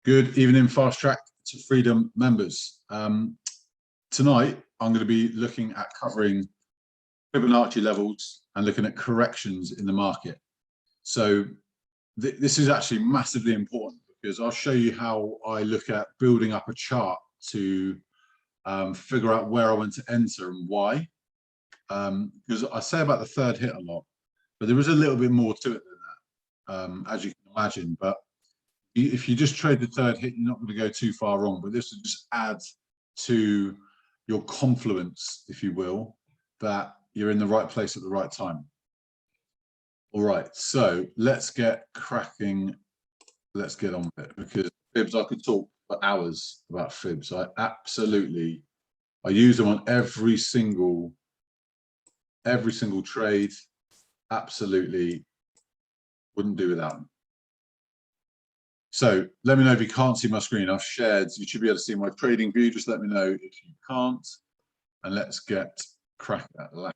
Good evening, Fast Track to Freedom members. Tonight, I'm going to be looking at covering Fibonacci levels and looking at corrections in the market. So this is actually massively important because I'll show you how I look at building up a chart to figure out where I want to enter and why. Because I say about the third hit a lot, but there is a little bit more to it than that, as you can imagine. But if you just trade the third hit, you're not going to go too far wrong, but this will just add to your confluence, if you will, that you're in the right place at the right time. All right, so let's get cracking. Let's get on with it, because fibs, I could talk for hours about fibs. I use them on every single trade. Absolutely wouldn't do without them. So let me know if you can't see my screen. I've shared, you should be able to see my trading view. Just let me know if you can't. And let's get cracking at that.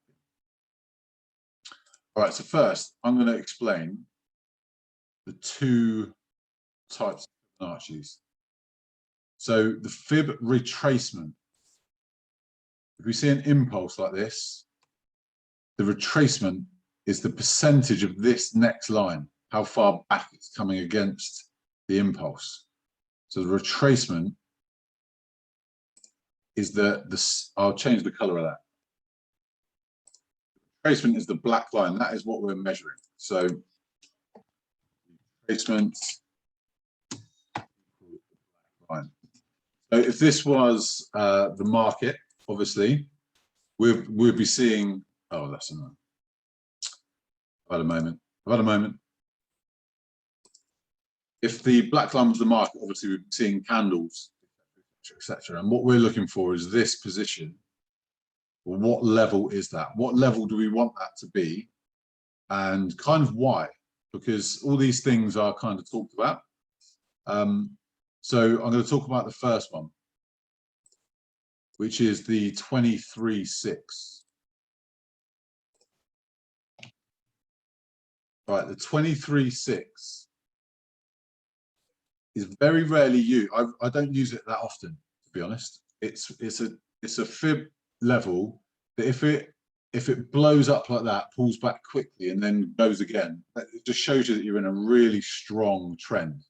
All right, so first, I'm going to explain the two types of Fibonacci's. So the fib retracement. If we see an impulse like this, the retracement is the percentage of this next line, how far back it's coming against the impulse. So the retracement is I'll change the color of that. Retracement is the black line. That is what we're measuring. So retracement line. So if this was the market, obviously, we'd be seeing, oh, that's enough. I've had a moment. If the black line was the market, obviously we'd be seeing candles, etc. And what we're looking for is this position. Well, what level is that? What level do we want that to be? And kind of why? Because all these things are kind of talked about. So I'm going to talk about the first one, which is the 23.6. All right, the 23.6 is very rarely used. I don't use it that often, to be honest. It's a fib level that if it blows up like that, pulls back quickly and then goes again, it just shows you that you're in a really strong trend.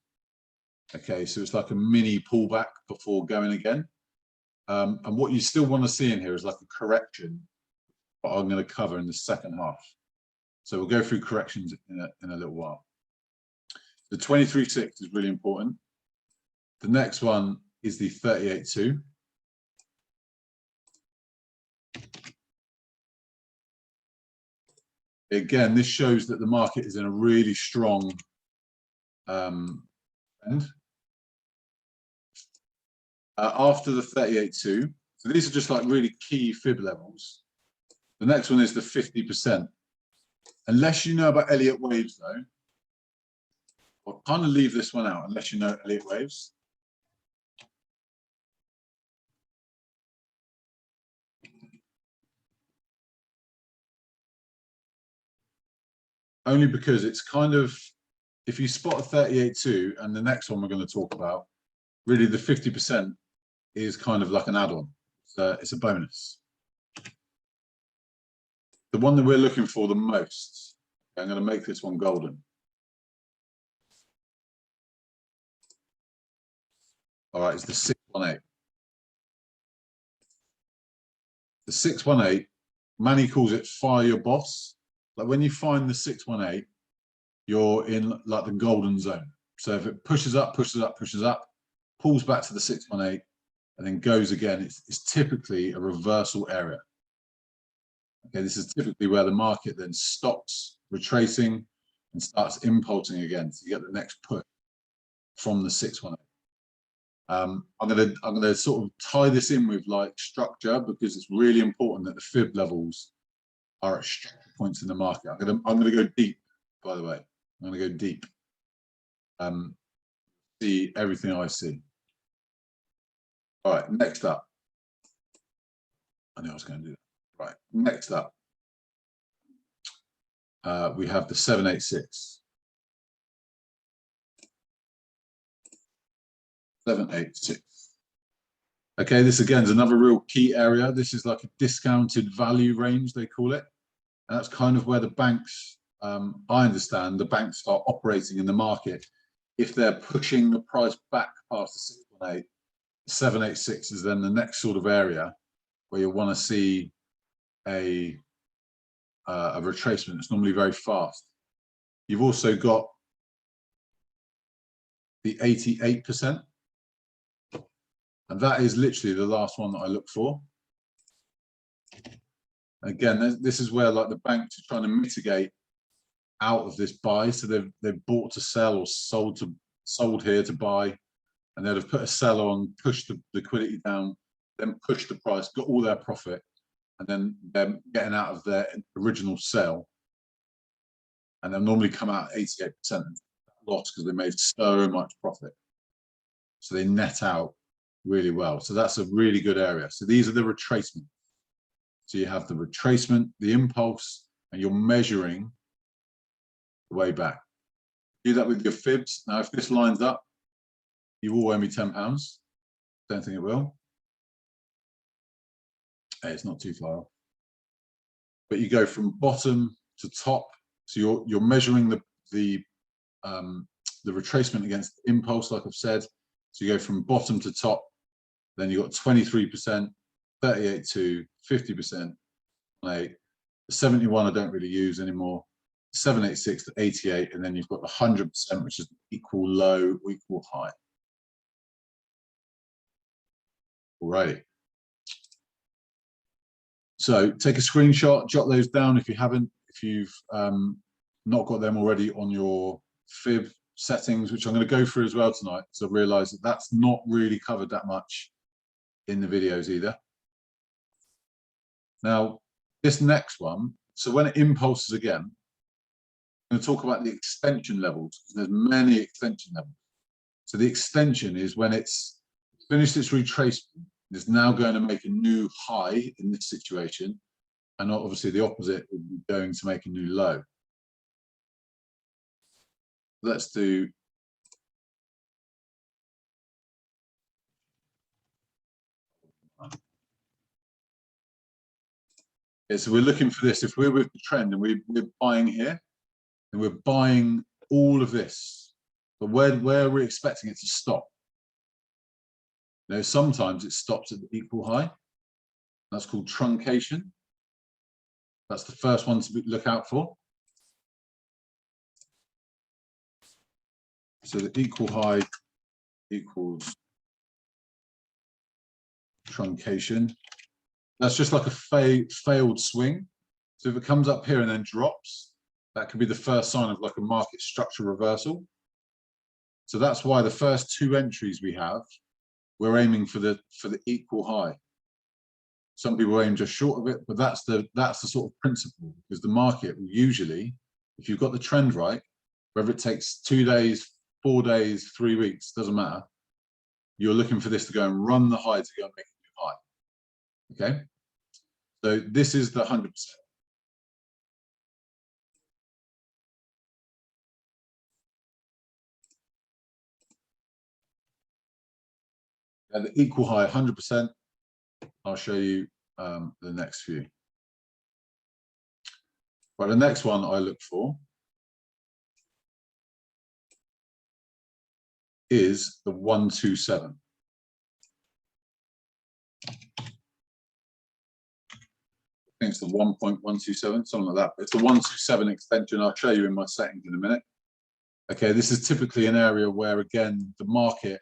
Okay, so it's like a mini pullback before going again. And what you still want to see in here is like a correction, but I'm going to cover in the second half. So we'll go through corrections in a little while. The 23.6 is really important. The next one is the 38.2. Again, this shows that the market is in a really strong trend. After the 38.2, so these are just like really key fib levels. The next one is the 50%. Unless you know about Elliott waves, though, I'll kind of leave this one out unless you know Elliott waves. Only because it's kind of, if you spot a 38.2 and the next one we're going to talk about, really the 50% is kind of like an add-on. It's a bonus. The one that we're looking for the most, I'm going to make this one golden. All right, it's the 618. The 618, Manny calls it fire your boss. Like when you find the 618, you're in like the golden zone. So if it pushes up, pulls back to the 618, and then goes again, it's typically a reversal area. Okay, this is typically where the market then stops retracing and starts impulsing again. So you get the next push from the 618. I'm gonna sort of tie this in with like structure, because it's really important that the fib levels are at structure points in the market. I'm gonna go deep, by the way. I'm gonna go deep. See everything I see. All right, next up. I knew I was going to do that. Right, next up, we have the 786. 786. Okay, this again is another real key area. This is like a discounted value range, they call it. And that's kind of where the banks, I understand, the banks are operating in the market. If they're pushing the price back past the 618, 786 is then the next sort of area where you want to see a retracement. It's normally very fast. You've also got the 88%. And that is literally the last one that I look for. Again, this is where like the banks are trying to mitigate out of this buy. So they've bought to sell or sold here to buy, and they'd have put a sell on, pushed the liquidity down, then pushed the price, got all their profit, and then they're getting out of their original sell. And they'll normally come out 88% loss because they made so much profit. So they net out really well. So that's a really good area. So these are the retracements. So you have the retracement, the impulse, and you're measuring the way back. Do that with your fibs. Now, if this lines up, you will owe me £10. Don't think it will. Hey, it's not too far off. But you go from bottom to top. So you're measuring the retracement against the impulse, like I've said. So you go from bottom to top. Then you've got 23%, 38.2, 50%, 8, 71 I don't really use anymore, 786 to 88, and then you've got the 100%, which is equal low or equal high. Alrighty. So take a screenshot, jot those down if you haven't, if you've not got them already on your fib settings, which I'm going to go through as well tonight. So I realize that that's not really covered that much in the videos either. Now, this next one, so when it impulses again, I'm going to talk about the extension levels. There's many extension levels. So the extension is when it's finished its retracement, it's now going to make a new high in this situation, and obviously the opposite would be going to make a new low. Let's do so we're looking for this. If we're with the trend and we're buying here, and we're buying all of this, but where are we expecting it to stop? You know, sometimes it stops at the equal high. That's called truncation. That's the first one to look out for. So the equal high equals truncation. That's just like a failed swing. So if it comes up here and then drops, that could be the first sign of like a market structure reversal. So that's why the first two entries we have, we're aiming for the equal high. Some people aim just short of it, but that's the sort of principle, because the market will usually, if you've got the trend right, whether it takes 2 days, 4 days, 3 weeks, doesn't matter, you're looking for this to go and run the high to go and make a new high. Okay, so this is the 100%. And the equal high 100%. I'll show you the next few. Right, the next one I look for is the 127. I think it's the 1.127, something like that. It's the 127 extension. I'll show you in my settings in a minute. Okay, this is typically an area where, again, the market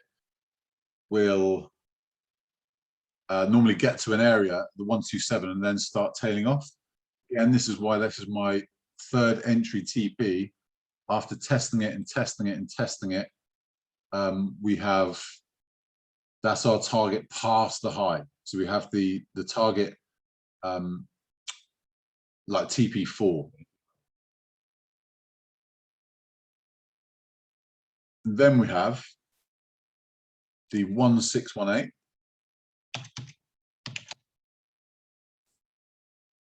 will normally get to an area, the 127, and then start tailing off. And this is why this is my third entry TP. After testing it and testing it and testing it, we have, that's our target past the high. So we have the target like TP4. And then we have the 1618.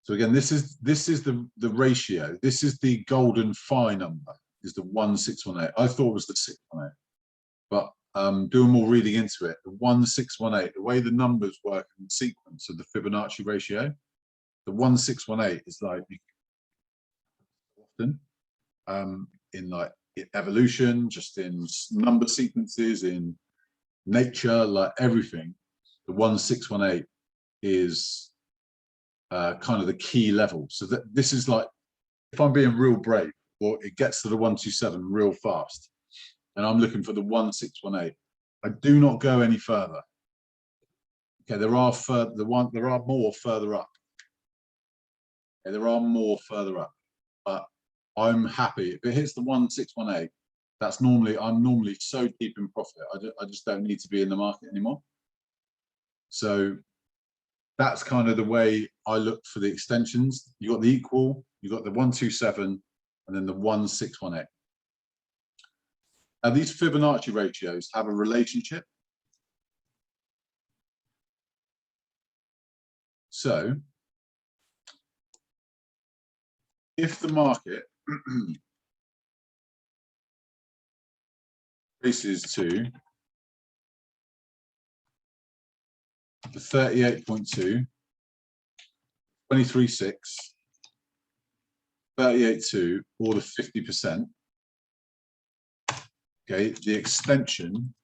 So again, this is the ratio. This is the golden phi number, is the 1618. I thought it was the 618, but doing more reading into it, the 1618, the way the numbers work in the sequence of the Fibonacci ratio, the 1618 is like often in like evolution, just in number sequences, in nature, like everything. The 1618 is kind of the key level. So that this is like, if I'm being real brave, or it gets to the 127 real fast, and I'm looking for the 1618. I do not go any further. Okay, there are more further up. Okay, there are more further up, but I'm happy if it hits the 1618. That's normally, I'm normally so deep in profit. I just don't need to be in the market anymore. So that's kind of the way I look for the extensions. You got the equal, you got the 127, and then the 1618. Now these Fibonacci ratios have a relationship. So if the market increases to the 38.2, 23.6, 38.2, or the 50%, okay, the extension,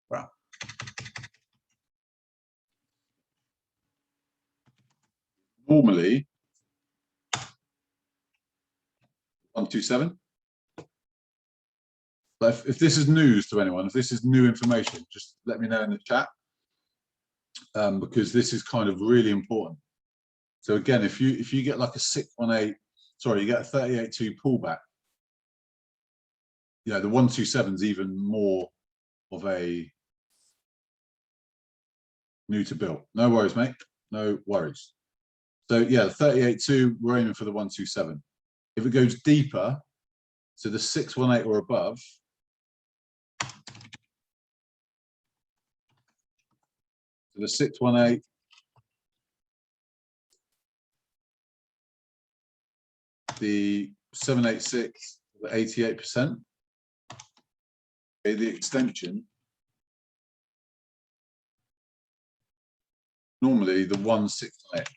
well, normally 127. But if this is news to anyone, if this is new information, just let me know in the chat, because this is kind of really important. So again, if you get like a 618, sorry, you get a 38.2 pullback, you know, the 127 is even more of a new to build. No worries, mate. No worries. So yeah, 38.2, we're aiming for the 127. If it goes deeper, so the 618 or above, so the 618, the 786, the 88%, okay, the extension, normally the 168.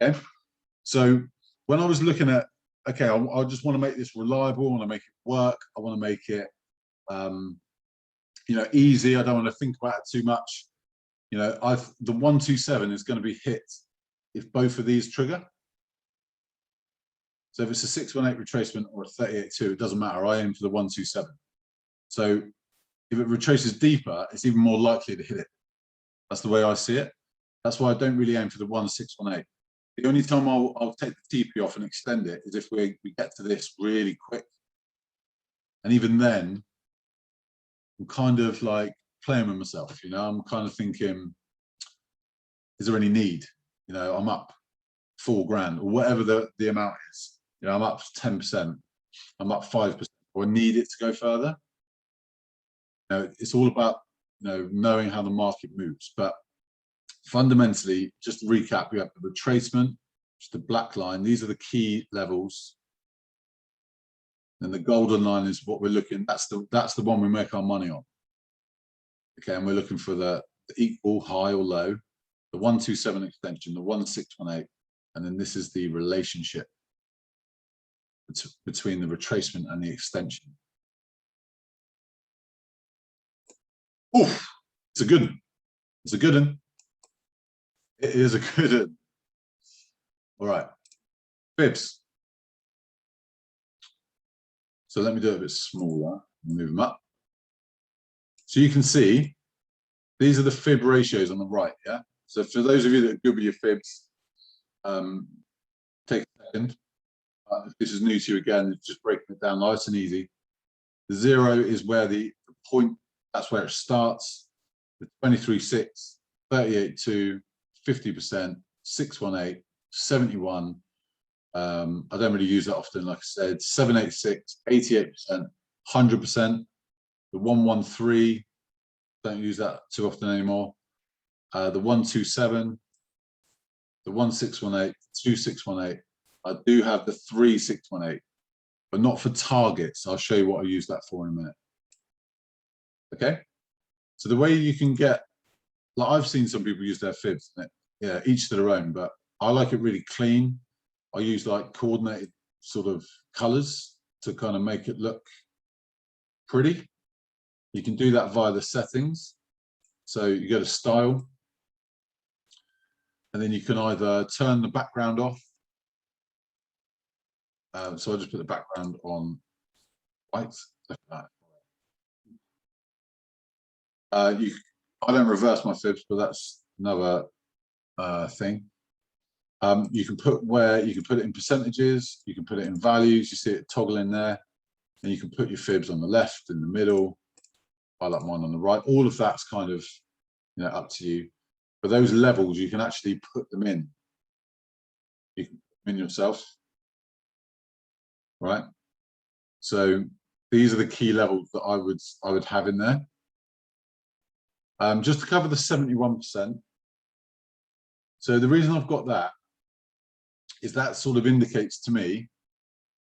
Okay, so when I was looking at, okay, I just want to make this reliable, I want to make it work, I want to make it, you know, easy. I don't want to think about it too much. You know, the 127 is going to be hit if both of these trigger. So if it's a 618 retracement or a 38.2, it doesn't matter. I aim for the 127. So if it retraces deeper, it's even more likely to hit it. That's the way I see it. That's why I don't really aim for the 1618. The only time I'll take the TP off and extend it is if we get to this really quick. And even then, I'm kind of like playing with myself, you know, I'm kind of thinking, is there any need? You know, I'm up $4,000 or whatever the amount is. You know, I'm up 10%, I'm up 5%, or I need it to go further. You know, it's all about, you know, knowing how the market moves. But fundamentally, just to recap, we have the retracement, just the black line. These are the key levels. And the golden line is what we're looking, that's the one we make our money on. Okay, and we're looking for the equal, high or low, the 127 extension, the 1618, and then this is the relationship between the retracement and the extension. Oof, it's a good one. It's a good one. It is a good one. All right, fibs. So let me do it a bit smaller and move them up. So you can see these are the fib ratios on the right, yeah? So for those of you that are good with your fibs, take a second. If this is new to you again, just breaking it down nice and easy. The 0 is where the point, that's where it starts. The 23.6, 38.2, 50%, 618, 71. I don't really use that often, like I said, 786, 88%, 100%. The 113, don't use that too often anymore. The 127, the 1618, 2618, I do have the 3618, but not for targets. I'll show you what I use that for in a minute. Okay, so the way you can get, like I've seen some people use their fibs, yeah, each to their own, but I like it really clean. I use like coordinated sort of colors to kind of make it look pretty. You can do that via the settings. So you go to style, and then you can either turn the background off. So I just put the background on white. I don't reverse my fibs, but that's another thing. You can put it in percentages, you can put it in values, you see it toggling there, and you can put your fibs on the left, in the middle. I like mine on the right. All of that's kind of, you know, up to you. But those levels, you can actually put them in. You can put them in yourself, right? So these are the key levels that I would have in there. Just to cover the 71%. So the reason I've got that is that sort of indicates to me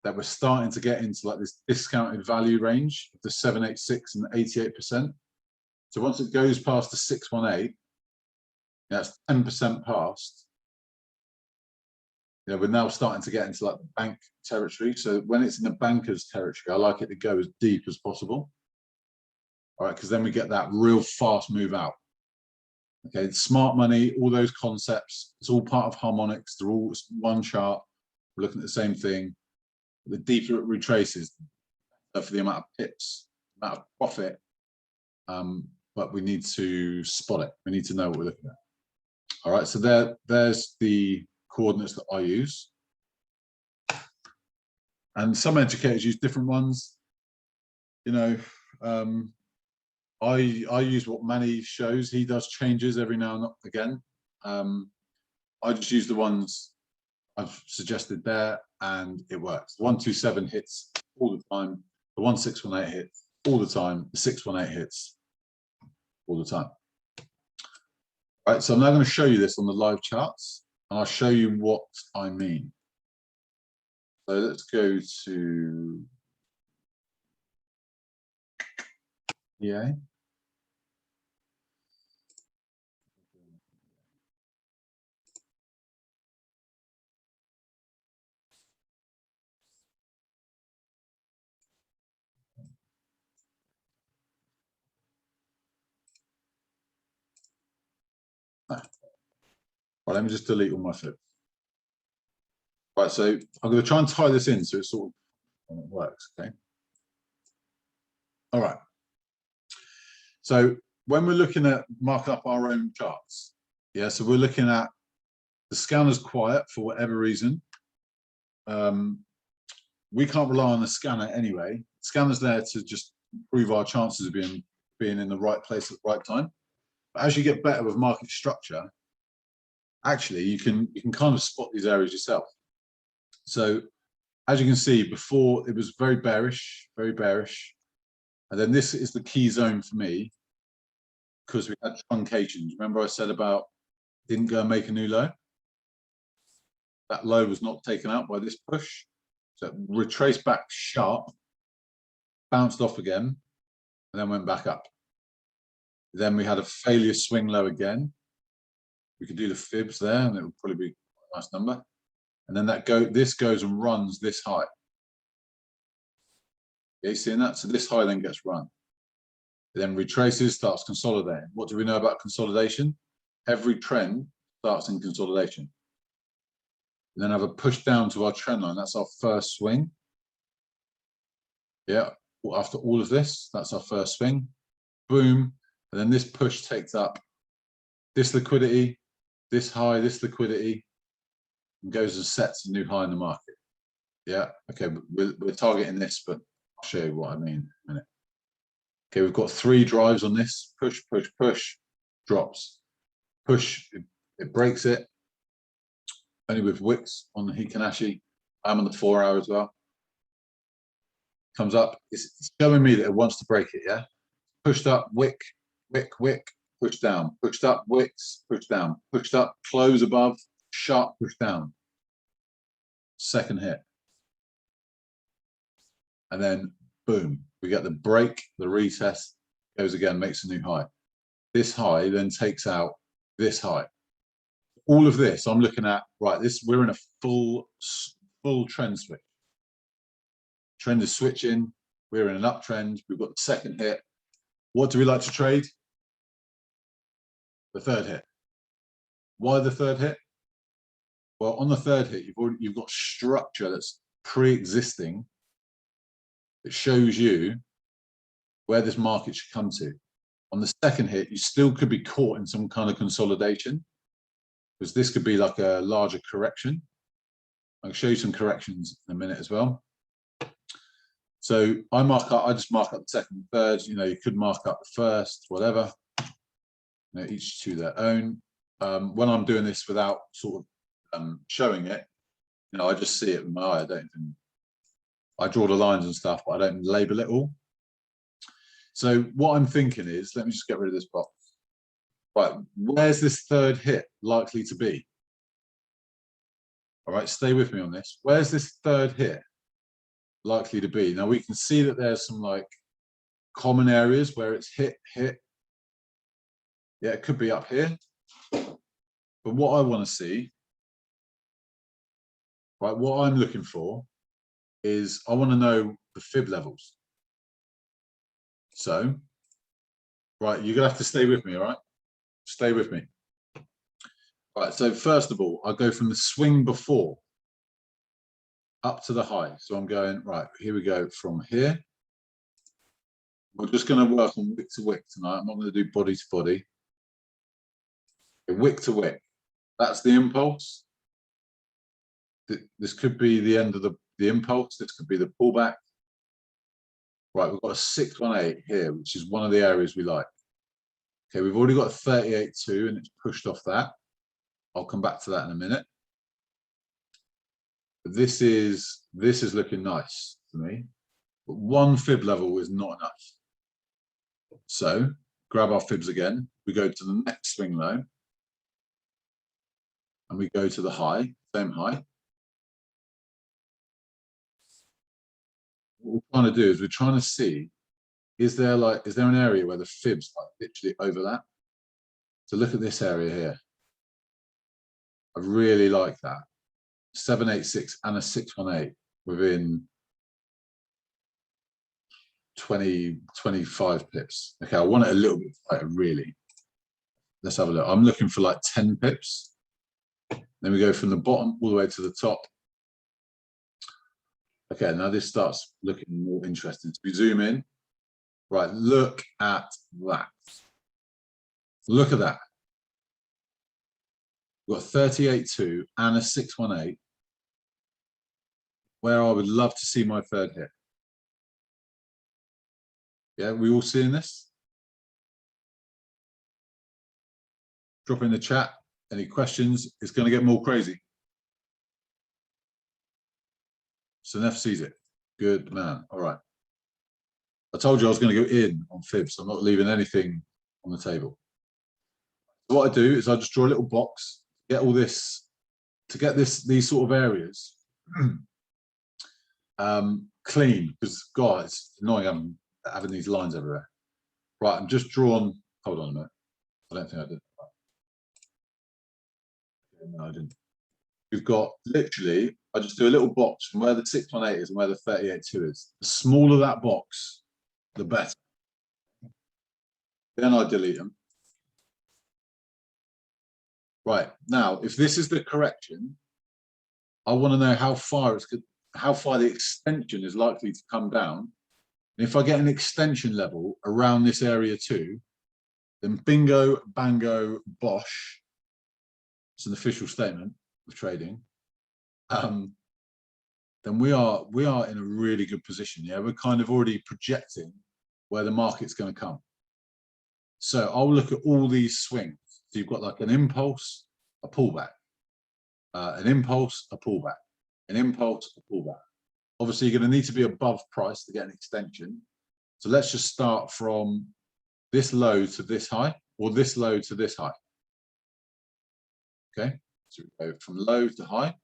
that we're starting to get into like this discounted value range of the 786 and 88%. So once it goes past the 618, that's 10% past. You know, we're now starting to get into like the bank territory. So when it's in the banker's territory, I like it to go as deep as possible. All right, because then we get that real fast move out. Okay, smart money, all those concepts, it's all part of harmonics. They're all one chart. We're looking at the same thing. The deeper it retraces, for the amount of pips, amount of profit, but we need to spot it. We need to know what we're looking at. All right, so there's the coordinates that I use. And some educators use different ones. You know, I use what Manny shows. He does changes every now and again. I just use the ones I've suggested there, and it works. The 127 hits all the time. The 1618 hits all the time. The 618 hits all the time. All right, so I'm now going to show you this on the live charts, and I'll show you what I mean. So let's go to EA. Well, let me just delete all my fibs. Right, so I'm going to try and tie this in so it sort of works, okay? All right. So when we're looking at marking up our own charts, yeah, so we're looking at the scanner's quiet for whatever reason. We can't rely on the scanner anyway. The scanner's there to just improve our chances of being in the right place at the right time. But as you get better with market structure, actually you can kind of spot these areas yourself. So as you can see, before it was very bearish, and then this is the key zone for me because we had truncations. Remember I said about didn't go and make a new low? That low was not taken out by this push. So it retraced back sharp, bounced off again, and then went back up. Then we had a failure swing low again. We could do the fibs there, and it would probably be a nice number. And then this goes and runs this high. Okay, you seeing that? So this high then gets run. It then retraces, starts consolidating. What do we know about consolidation? Every trend starts in consolidation. And then have a push down to our trend line. That's our first swing. Yeah, after all of this, that's our first swing. Boom. And then this push takes up this liquidity, this high, this liquidity, and goes and sets a new high in the market. Yeah, okay, we're targeting this, but I'll show you what I mean in a minute. Okay, we've got 3 drives on this. Push, push, push, drops. Push, it breaks it. Only with wicks on the Fibonacci. I'm on the 4 hour as well. Comes up, it's showing me that it wants to break it, yeah? Pushed up, wick, wick, wick, push down. Pushed up, wicks, push down. Pushed up, close above, sharp push down. second hit. And then boom, we get the break, the retest, goes again, makes a new high. This high then takes out this high. All of this, I'm looking at, right, we're in a full trend switch. Trend is switching, we're in an uptrend, we've got the second hit. What do we like to trade? The third hit. Why the third hit? Well, on the third hit, you've got structure that's pre-existing. It shows you where this market should come to. On the second hit, you still could be caught in some kind of consolidation, because this could be like a larger correction. I'll show you some corrections in a minute as well. So I just mark up the second and third. You know, you could mark up the first, whatever. You know, each to their own. When I'm doing this without sort of showing it, you know, I just see it with my eye. I draw the lines and stuff, but I don't label it all. So what I'm thinking is, let me just get rid of this box. Right, where's this third hit likely to be? All right, stay with me on this. Where's this third hit likely to be? Now we can see that there's some like common areas where it's hit. Yeah, it could be up here. But what I want to see, right, what I'm looking for is I want to know the fib levels. So, right, you're gonna have to stay with me, all right? Stay with me. All right, so first of all, I go from the swing before up to the high. So I'm going, right, here we go from here. We're just going to work on wick to wick tonight. I'm not going to do body to body. Wick to wick. That's the impulse. This could be the end of the impulse. This could be the pullback. Right, we've got a 618 here, which is one of the areas we like. Okay, we've already got a 38.2 and it's pushed off that. I'll come back to that in a minute. But this is looking nice to me. But one fib level is not enough. So grab our fibs again. We go to the next swing low. And we go to the high, same high. What we're trying to do is we're trying to see, is there an area where the fibs like literally overlap? So look at this area here. I really like that. 786 and a 618 within 25 pips. Okay, I want it a little bit tighter, really. Let's have a look. I'm looking for like 10 pips. Then we go from the bottom all the way to the top. Okay, now this starts looking more interesting. So we zoom in. Right, look at that. Look at that. We've got 38.2 and a 618, where I would love to see my third hit. Yeah, we all seeing this? Drop in the chat. Any questions? It's going to get more crazy. So Neff sees it. Good man. All right. I told you I was going to go in on fibs. So I'm not leaving anything on the table. So what I do is I just draw a little box, get all this, to get these sort of areas clean, because God, it's annoying having these lines everywhere. Right, I'm just drawn. Hold on a minute. I don't think I did. No, I didn't. We've got literally, I just do a little box from where the 618 is and where the 38.2 is. The smaller that box, the better. Then I delete them. Right, now, if this is the correction, I want to know how far the extension is likely to come down. And if I get an extension level around this area too, then bingo, bango, bosh. It's an official statement of trading. Then we are in a really good position. Yeah, we're kind of already projecting where the market's going to come. So I'll look at all these swings. So you've got like an impulse, a pullback, an impulse, a pullback, an impulse, a pullback. Obviously, you're going to need to be above price to get an extension. So let's just start from this low to this high, or this low to this high. Okay, so we go from low to high.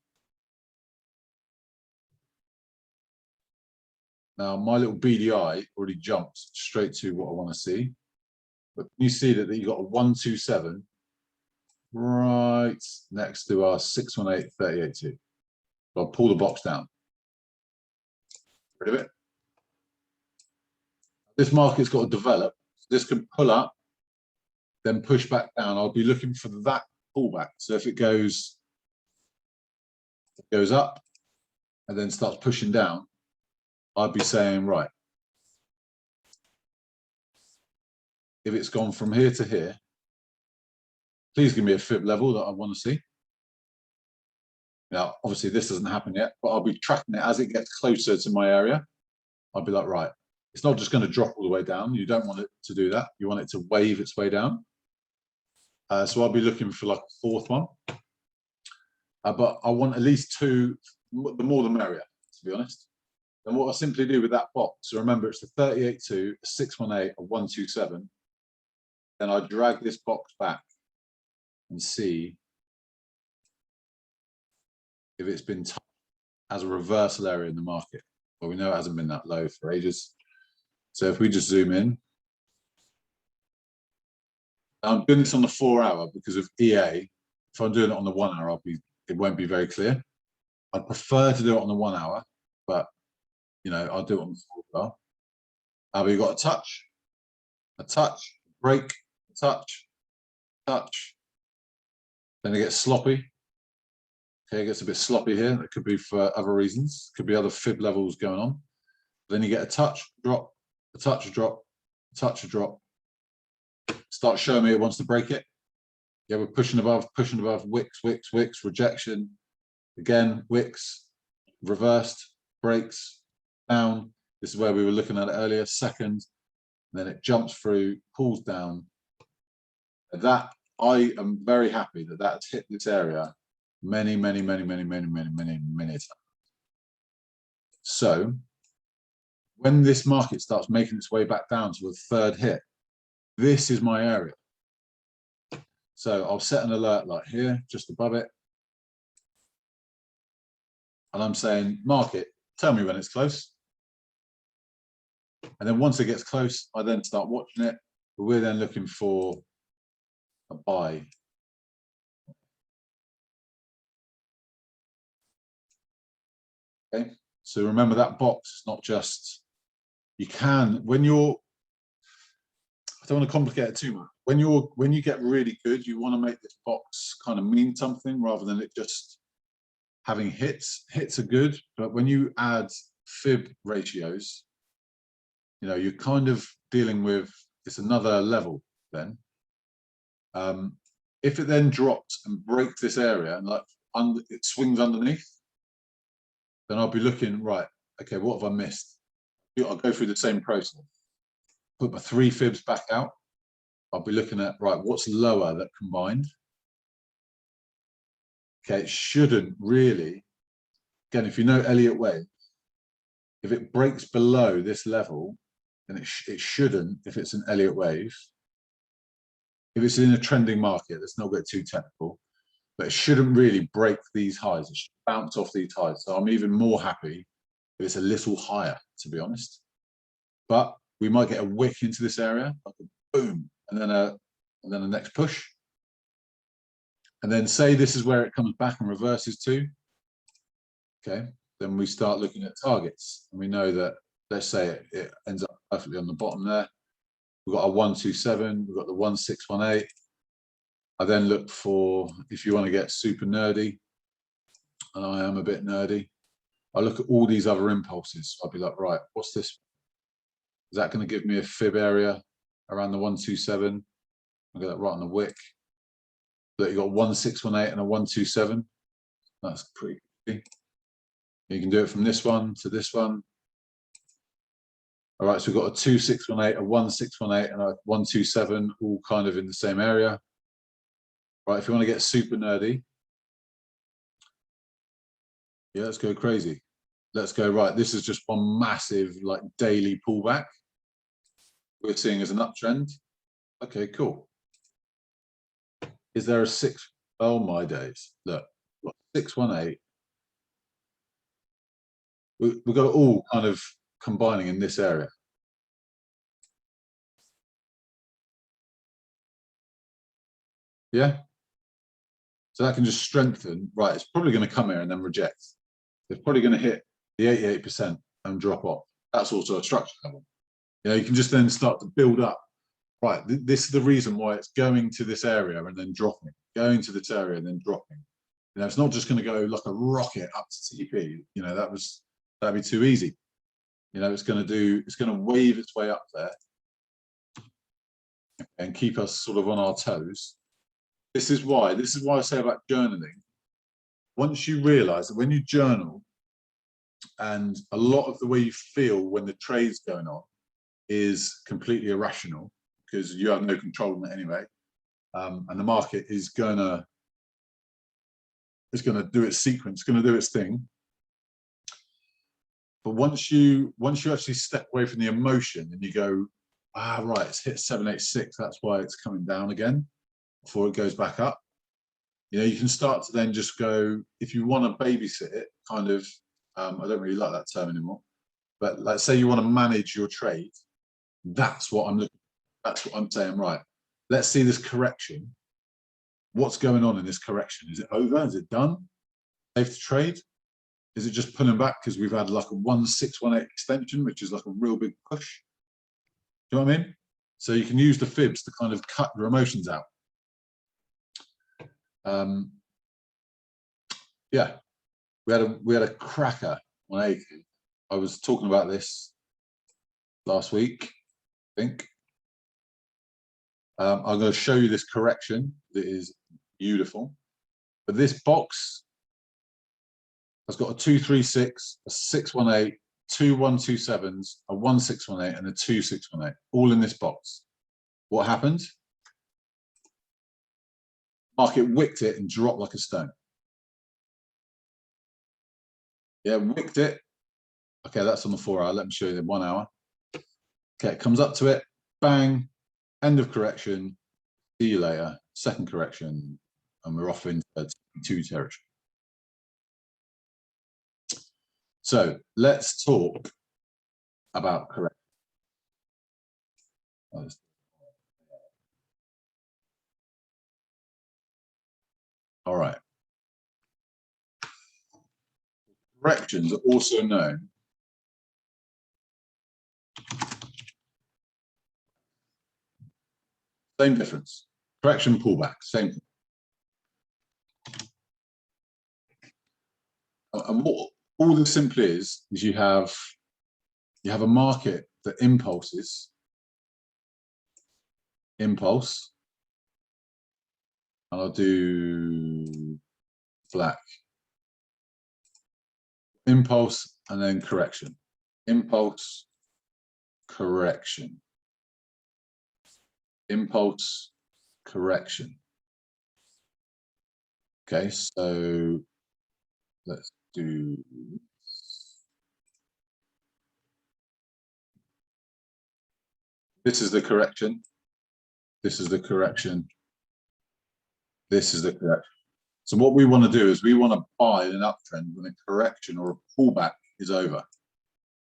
Now, my little BDI already jumped straight to what I want to see. But you see that you got a 127 right next to our 618 38.2. I'll pull the box down. Rid of it. This market's got to develop. This can pull up, then push back down. I'll be looking for that pullback. So if it goes up and then starts pushing down, I'd be saying, right, if it's gone from here to here, please give me a fib level that I want to see. Now, obviously this doesn't happen yet, but I'll be tracking it as it gets closer to my area. I'll be like, right, it's not just going to drop all the way down. You don't want it to do that. You want it to wave its way down. So I'll be looking for like a fourth one. But I want at least two, the more the merrier, to be honest. And what I simply do with that box, so remember it's the 38.2, a 618, a 127. Then I drag this box back and see if it's been touched as a reversal area in the market. But we know it hasn't been that low for ages. So if we just zoom in, I'm doing this on the 4 hour because of EA. If I'm doing it on the 1 hour, it won't be very clear. I'd prefer to do it on the 1 hour, but you know, I'll do it on the 4 hour. But you've got a touch, break, a touch, touch. Then it gets sloppy. Okay, it gets a bit sloppy here. That could be for other reasons. Could be other fib levels going on. Then you get a touch, drop, a touch, a drop, a touch, a drop. Start showing me it wants to break it. Yeah, we're pushing above, wicks, wicks, wicks, rejection. Again, wicks, reversed, breaks, down. This is where we were looking at it earlier, second. Then it jumps through, pulls down. That, I am very happy that that's hit this area many times. So when this market starts making its way back down to a third hit, this is my area. So I'll set an alert like here, just above it. And I'm saying, market, tell me when it's close. And then once it gets close, I then start watching it. But we're then looking for a buy. Okay, so remember that box, not just, you can, when you're, I don't want to complicate it too much. When you get really good, you want to make this box kind of mean something rather than it just having hits. Hits are good, but when you add fib ratios, you know, you're kind of dealing with, it's another level then. If it then drops and breaks this area and like it swings underneath, then I'll be looking, right, okay, what have I missed? I'll go through the same process. Put my 3 fibs back out. I'll be looking at, right, what's lower that combined? Okay, it shouldn't really, again, if you know Elliott wave, if it breaks below this level, then it shouldn't, if it's an Elliott wave. If it's in a trending market, let's not get too technical, but it shouldn't really break these highs. It should bounce off these highs. So I'm even more happy if it's a little higher, to be honest. But we might get a wick into this area, like a boom, and then a next push. And then say this is where it comes back and reverses to. Okay, then we start looking at targets. And we know that, let's say it ends up perfectly on the bottom there. We've got a 127, we've got the 1618. I then look for, if you want to get super nerdy, and I am a bit nerdy, I look at all these other impulses. I'll be like, right, what's this? Is that going to give me a fib area around the 127? I'll get that right on the wick. That you got 1618 and a 127. That's pretty good. You can do it from this one to this one. All right, so we've got a 2618, a 1618, and a 127, all kind of in the same area. Right, if you want to get super nerdy, yeah, let's go crazy. Let's go, right, this is just one massive like daily pullback. We're seeing as an uptrend. Okay, cool. Is there a 6? Oh my days. Look, 618. We've got it all kind of combining in this area. Yeah. So that can just strengthen, right, it's probably going to come here and then reject. It's probably going to hit the 88% and drop off. That's also a structure level. You know, you can just then start to build up. Right, this is the reason why it's going to this area and then dropping, going to this area and then dropping. You know, it's not just going to go like a rocket up to TP. You know, that'd be too easy. You know, it's going to wave its way up there and keep us sort of on our toes. This is why I say about journaling. Once you realize that when you journal, and a lot of the way you feel when the trade's going on is completely irrational because you have no control on it anyway, and the market is gonna do its sequence, going to do its thing. But once you actually step away from the emotion and you go, right, it's hit 786, that's why it's coming down again before it goes back up. You know, you can start to then just go, if you want to babysit it, kind of, I don't really like that term anymore, but let's say you want to manage your trade. That's what I'm looking at. That's what I'm saying, right, let's see this correction. What's going on in this correction? Is it over? Is it done? Safe to trade? Is it just pulling back because we've had like a 1618 extension, which is like a real big push? Do you know what I mean? So you can use the fibs to kind of cut your emotions out. Yeah, we had a cracker on AQ. I was talking about this last week, I think. I'm going to show you this correction that is beautiful. But this box has got a 236, a 618, two 127s, a 1618, and a 2618, all in this box. What happened? Market wicked it and dropped like a stone. Yeah, wicked it. Okay, that's on the 4 hour. Let me show you the 1 hour. Okay, it comes up to it, bang, end of correction. See you later. Second correction, and we're off into 2 territory. So let's talk about correction. All right. Corrections are also known same difference. Correction, pullback, same thing. And what all this simply is you have a market that impulses, impulse, and I'll do black. Impulse and then correction. Impulse, correction. Impulse, correction. Okay, so let's do this is the correction. This is the correction. This is the correction. So what we want to do is we want to buy an uptrend when a correction or a pullback is over.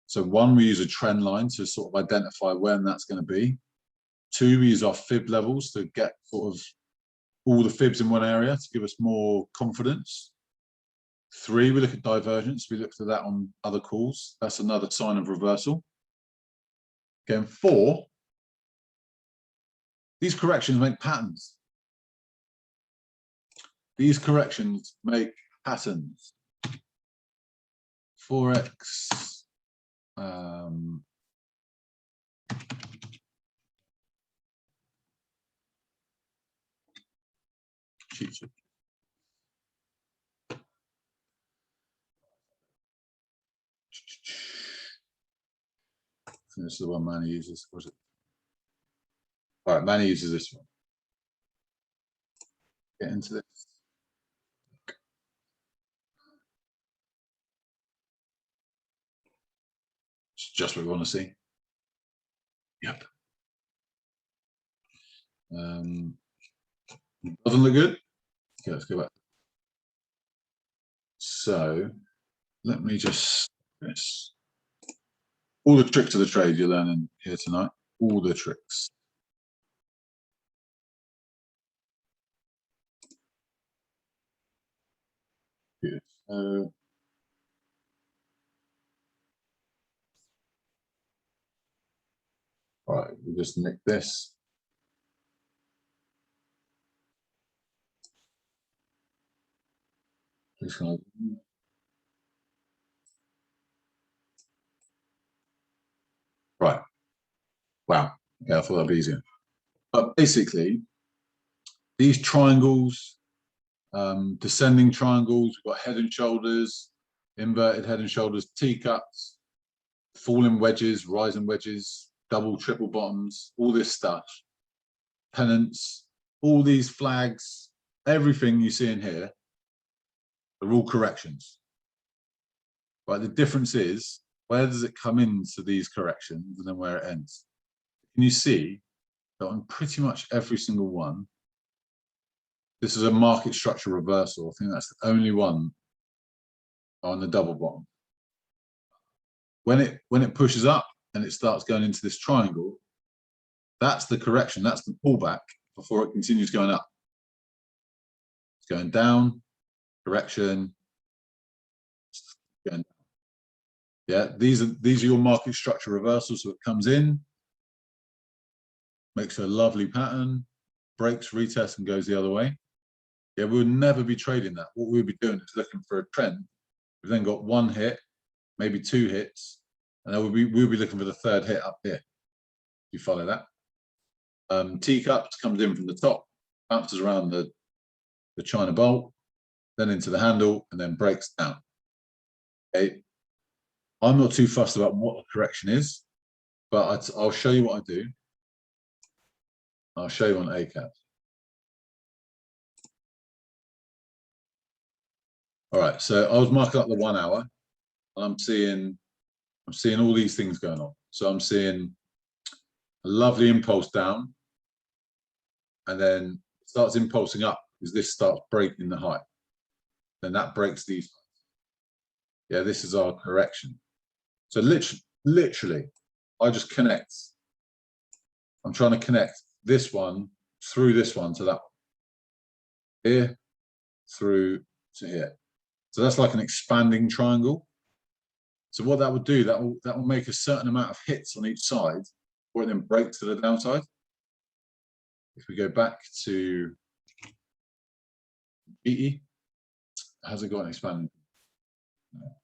So one, we use a trend line to sort of identify when that's going to be. 2, we use our fib levels to get sort of all the fibs in one area to give us more confidence. 3, we look at divergence. We looked at that on other calls. That's another sign of reversal. Again, 4, these corrections make patterns. These corrections make patterns. Forex. This is the one Manny uses. Was it? All right, Manny uses this one. Get into this. It's just what we want to see. Yep. Doesn't look good. Okay, let's go back. So let me just this. All the tricks of the trade you're learning here tonight. All the tricks. Good. All right, we'll just nick this. Right. Wow. Yeah, I thought that'd be easier. But basically, these triangles, descending triangles, we've got head and shoulders, inverted head and shoulders, teacups, falling wedges, rising wedges, double, triple bottoms, all this stuff, pennants, all these flags, everything you see in here are all corrections. Right, the difference is, where does it come into these corrections and then where it ends? Can you see that on pretty much every single one, this is a market structure reversal. I think that's the only one on the double bottom. When it pushes up and it starts going into this triangle, that's the correction, that's the pullback before it continues going up. It's going down, correction, going down. Yeah, these are your market structure reversals. So it comes in, makes a lovely pattern, breaks, retests, and goes the other way. Yeah, we'll never be trading that. What we'll be doing is looking for a trend. We've then got one hit, maybe two hits, and then we'll be looking for the third hit up here. You follow that? Teacups comes in from the top, bounces around the China bowl, then into the handle, and then breaks down. Okay. I'm not too fussed about what the correction is, but I'll show you what I do. I'll show you on ACAP. All right, so I was marking up the 1 hour, and I'm seeing all these things going on. So I'm seeing a lovely impulse down, and then it starts impulsing up because this starts breaking the high. Then that breaks these. Yeah, this is our correction. So literally, I just connect. I'm trying to connect this one through this one to that one. Here, through to here. So that's like an expanding triangle. So what that would do, that will make a certain amount of hits on each side, or it then breaks to the downside. If we go back to EE, has it got an expanding? No.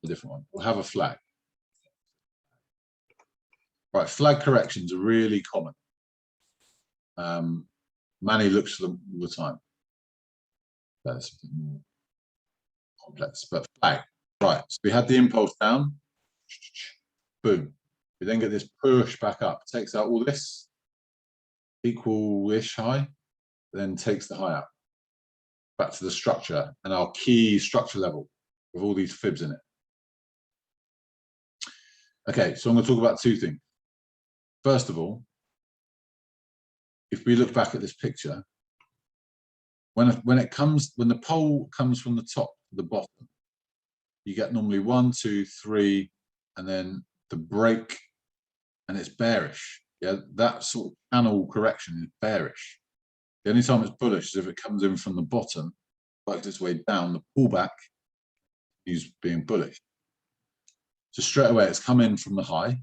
A different one. We'll have a flag. Right, flag corrections are really common. Manny looks for them all the time. That's a bit more complex, but flag. Right, so we had the impulse down. Boom. We then get this push back up, takes out all this equal-ish high, then takes the high out. Back to the structure and our key structure level with all these fibs in it. Okay, so I'm going to talk about two things. First of all, if we look back at this picture, when the pole comes from the top to the bottom, you get normally 1, 2, 3, and then the break, and it's bearish. Yeah, that sort of channel correction is bearish. The only time it's bullish is if it comes in from the bottom, works its way down, the pullback is being bullish. So straight away, it's come in from the high.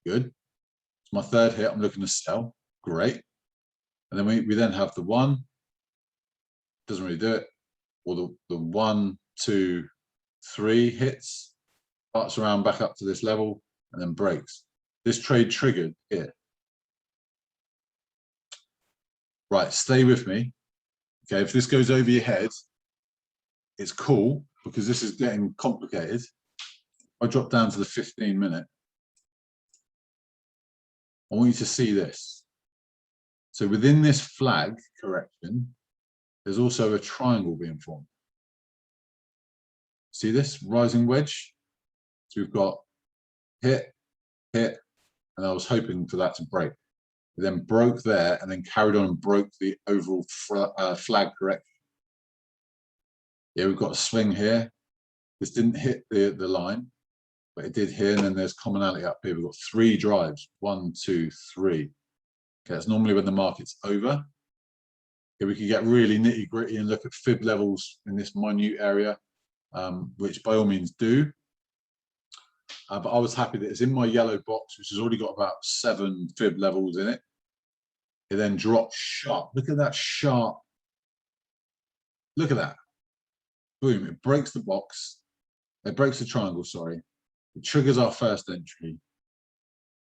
Good. It's my third hit. I'm looking to sell. Great. And then we then have the 1. Doesn't really do it. Or the 1, 2, 3 hits, parts around back up to this level, and then breaks. This trade triggered here. Right, stay with me. Okay, if this goes over your head, it's cool because this is getting complicated. I drop down to the 15-minute. I want you to see this. So within this flag correction, there's also a triangle being formed. See this rising wedge? So we've got hit, hit, and I was hoping for that to break. It then broke there and then carried on and broke the overall flag correction. Yeah, we've got a swing here. This didn't hit the line. but it did here, and then there's commonality up here. We've got 3 drives, 1, 2, 3. Okay, that's normally when the market's over. Okay, we can get really nitty gritty and look at fib levels in this minute area, which by all means do. But I was happy that it's in my yellow box, which has already got about 7 fib levels in it. It then drops sharp. Look at that sharp. Look at that. Boom, it breaks the box. It breaks the triangle, sorry. It triggers our first entry.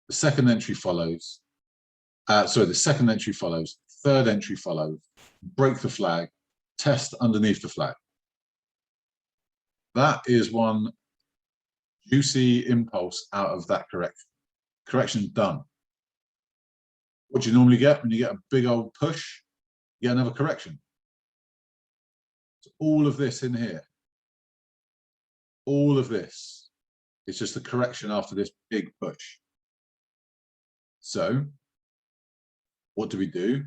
The second entry follows. The second entry follows. Third entry follows. Break the flag. Test underneath the flag. That is one juicy impulse out of that correction. Correction's done. What do you normally get when you get a big old push? You get another correction. So all of this in here, all of this is just a correction after this big push. So what do we do?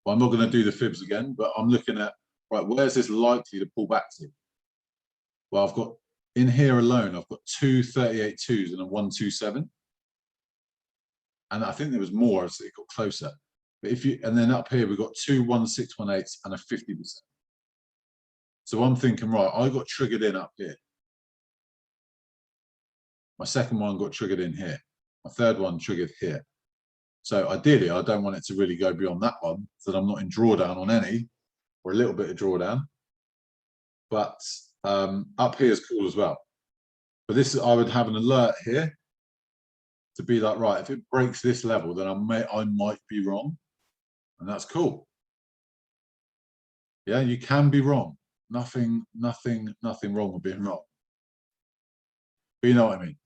Well, I'm not going to do the fibs again, but I'm looking at, right, where's this likely to pull back to? Well, I've got, in here alone, I've got 2 38.2s and a 127. And I think there was more as it got closer. But if you, and then up here, we've got 2 1618s and a 50%. So I'm thinking, right, I got triggered in up here. My second one got triggered in here. My third one triggered here. So ideally, I don't want it to really go beyond that one, so that I'm not in drawdown on any, or a little bit of drawdown. But up here is cool as well. But this, I would have an alert here to be like, right, if it breaks this level, then I might be wrong, and that's cool. Yeah, you can be wrong. Nothing wrong with being wrong. But you know what I mean.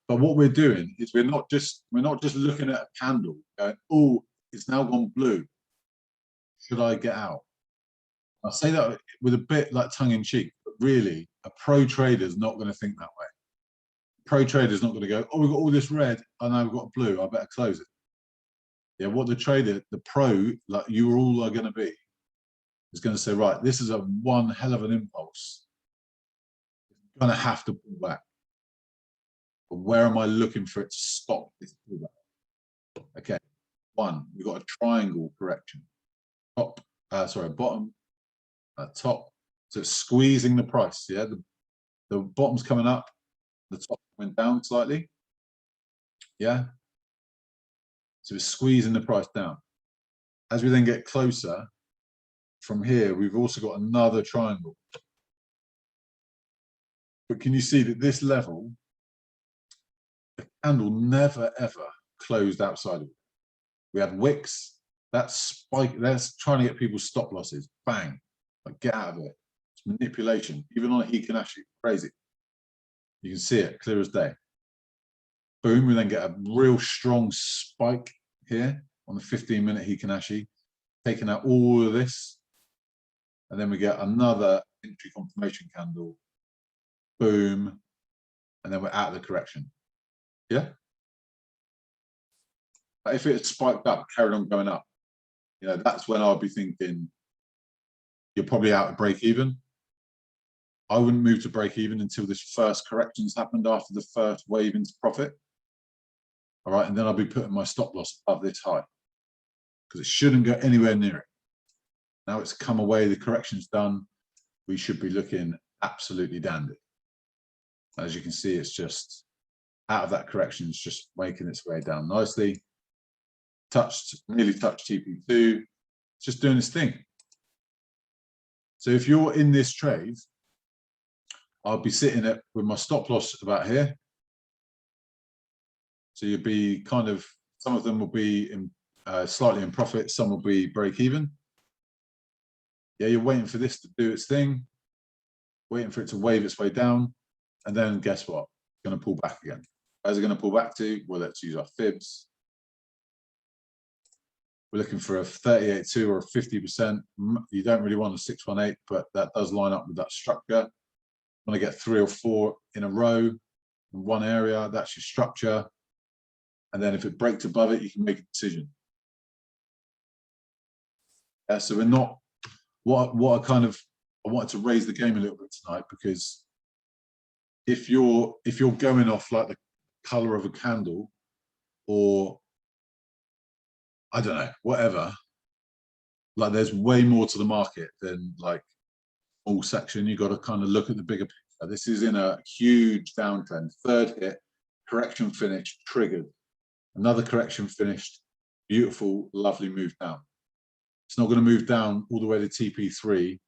But what we're doing is we're not just looking at a candle going, oh, it's now gone blue. Should I get out? I say that with a bit like tongue in cheek, but really, a pro trader is not going to think that way. Pro trader is not going to go, oh, we've got all this red, and now we've got blue, I better close it. Yeah, what the trader, the pro, like you all are going to be, is going to say, right, this is a one hell of an impulse. I'm going to have to pull back. But where am I looking for it to stop this pullback? Okay, one, we've got a triangle correction. Bottom, top. So it's squeezing the price. Yeah, the bottom's coming up, the top went down slightly. Yeah. So it's squeezing the price down. As we then get closer from here, we've also got another triangle. But can you see that this level, the candle never ever closed outside of it? We had wicks, that spike, that's trying to get people's stop losses. Bang, like get out of it. It's manipulation. Even on a Fibonacci, crazy. You can see it clear as day. Boom, we then get a real strong spike here on the 15-minute Fibonacci, taking out all of this. And then we get another entry confirmation candle. Boom. And then we're out of the correction. Yeah. But if it had spiked up, carried on going up, you know, that's when I'll be thinking you're probably out of break even. I wouldn't move to break even until this first correction's happened after the first wave into profit. All right, and then I'll be putting my stop loss above this high because it shouldn't go anywhere near it. Now it's come away, the correction's done. We should be looking absolutely dandy. As you can see, it's just out of that correction, it's just making its way down nicely. Nearly touched TP2, just doing its thing. So if you're in this trade, I'll be sitting at with my stop loss about here. So you'll be kind of, some of them will be in, slightly in profit, some will be break even. Yeah, you're waiting for this to do its thing, waiting for it to wave its way down, and then guess what? It's going to pull back again. Where's it going to pull back to? Well, let's use our fibs. We're looking for a 38.2 or a 50%. You don't really want a 618, but that does line up with that structure. Want to get 3 or 4 in a row in one area, that's your structure. And then if it breaks above it, you can make a decision. So we're not, what I wanted to raise the game a little bit tonight, because if you're going off like the color of a candle, or I don't know, whatever, like there's way more to the market than like all section. You got to kind of look at the bigger picture. This is in a huge downtrend. Third hit, correction finished, triggered. Another correction finished, beautiful, lovely move down. It's not going to move down all the way to TP3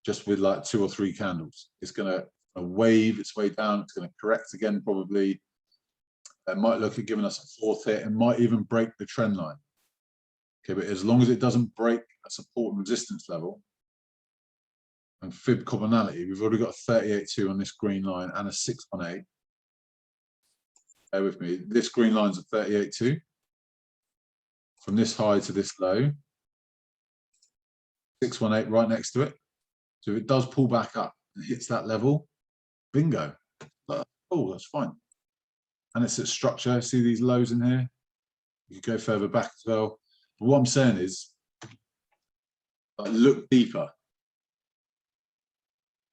just with like 2 or 3 candles. It's going to wave its way down. It's going to correct again, probably. It might look at giving us a 4th hit and might even break the trend line. Okay, but as long as it doesn't break a support and resistance level, and fib commonality, we've already got a 38.2 on this green line and a 618. Bear with me. This green line's a 38.2 from this high to this low. 618 right next to it. So if it does pull back up and hits that level, bingo. Oh, that's fine. And it's at structure. See these lows in here? You could go further back as well. But what I'm saying is, look deeper.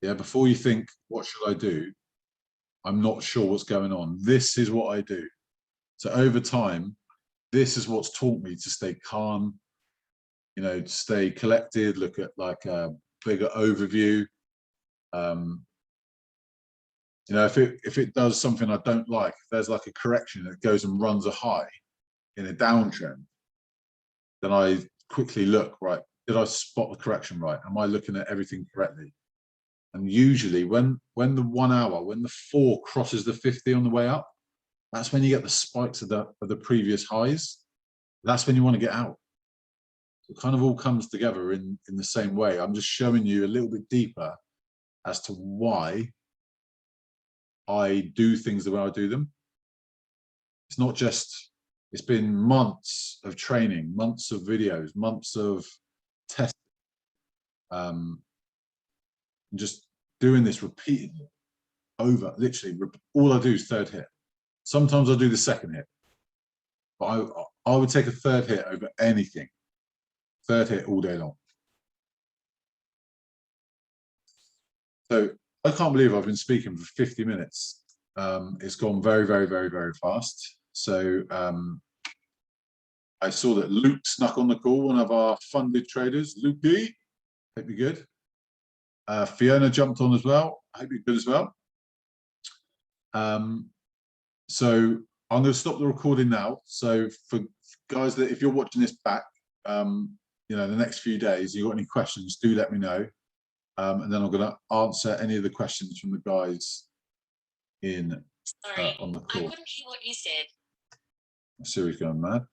Yeah, before you think, what should I do? I'm not sure what's going on. This is what I do. So over time, this is what's taught me to stay calm, you know, to stay collected, look at like a bigger overview. You know, if it does something I don't like, if there's like a correction that goes and runs a high in a downtrend, then I quickly look, right, did I spot the correction right? Am I looking at everything correctly? And usually when the 1 hour, when the 4 crosses the 50 on the way up, that's when you get the spikes of the previous highs. That's when you want to get out. So it kind of all comes together in the same way. I'm just showing you a little bit deeper as to why I do things the way I do them. It's not just, it's been months of training, months of videos, months of testing, and just doing this repeatedly over, literally, all I do is 3rd hit. Sometimes I'll do the 2nd hit, but I would take a 3rd hit over anything. 3rd hit all day long. So I can't believe I've been speaking for 50 minutes. It's gone very, very, very, very fast. So I saw that Luke snuck on the call, one of our funded traders. Luke D, hope you're good. Fiona jumped on as well. I hope you're good as well. So I'm going to stop the recording now. So for guys that, if you're watching this back, you know, the next few days, you got any questions, do let me know. And then I'm going to answer any of the questions from the guys in on the call. I couldn't hear what you said. Siri's going mad.